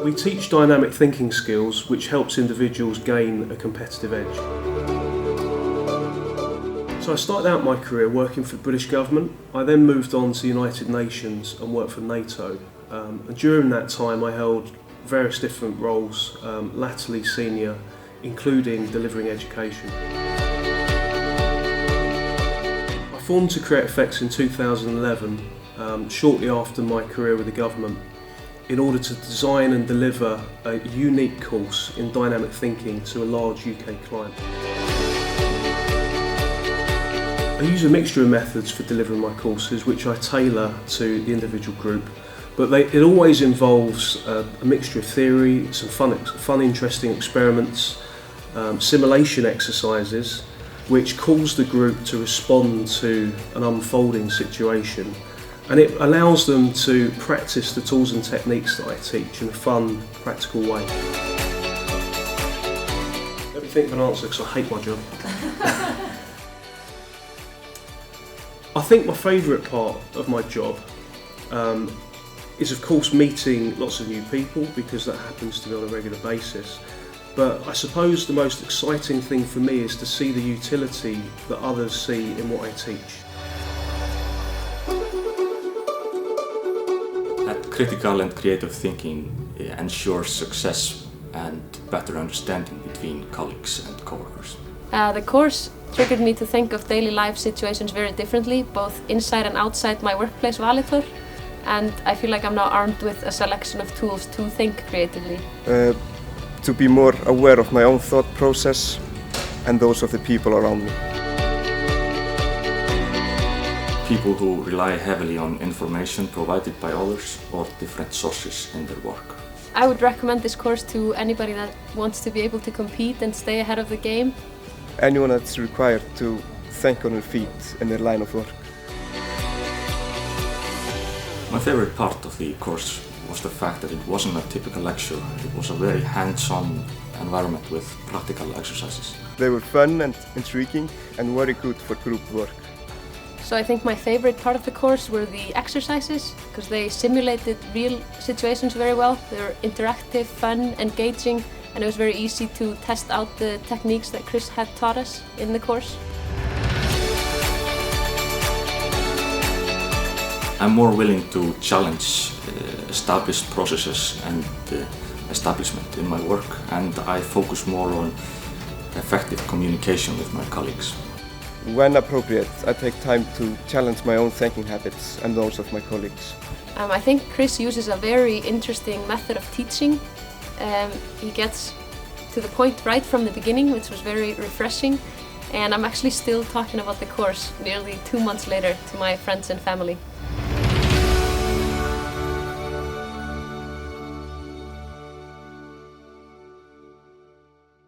We teach dynamic thinking skills, which helps individuals gain a competitive edge. So I started out my career working for the British government. I then moved on to the United Nations and worked for NATO. And during that time I held various different roles, latterly senior, including delivering education. I formed 2creatEffects in 2011, shortly after my career with the government, in order to design and deliver a unique course in dynamic thinking to a large UK client. I use a mixture of methods for delivering my courses, which I tailor to the individual group, but it always involves a mixture of theory, some fun interesting experiments, simulation exercises, which cause the group to respond to an unfolding situation, and it allows them to practice the tools and techniques that I teach in a fun, practical way. Let me think of an answer, because I hate my job. I think my favourite part of my job is of course meeting lots of new people, because that happens to be on a regular basis. But I suppose the most exciting thing for me is to see the utility that others see in what I teach. Critical and creative thinking ensures success and better understanding between colleagues and coworkers. The course triggered me to think of daily life situations very differently, both inside and outside my workplace Valitor, and I feel like I'm now armed with a selection of tools to think creatively. To be more aware of my own thought process and those of the people around me. People who rely heavily on information provided by others or different sources in their work. I would recommend this course to anybody that wants to be able to compete and stay ahead of the game. Anyone that's required to think on their feet in their line of work. My favorite part of the course was the fact that it wasn't a typical lecture. It was a very hands-on environment with practical exercises. They were fun and intriguing and very good for group work. So I think my favorite part of the course were the exercises, because they simulated real situations very well. They were interactive, fun, engaging, and it was very easy to test out the techniques that Chris had taught us in the course. I'm more willing to challenge established processes and establishment in my work, and I focus more on effective communication with my colleagues. When appropriate, I take time to challenge my own thinking habits and those of my colleagues. I think Chris uses a very interesting method of teaching. He gets to the point right from the beginning, which was very refreshing, and I'm actually still talking about the course nearly 2 months later to my friends and family.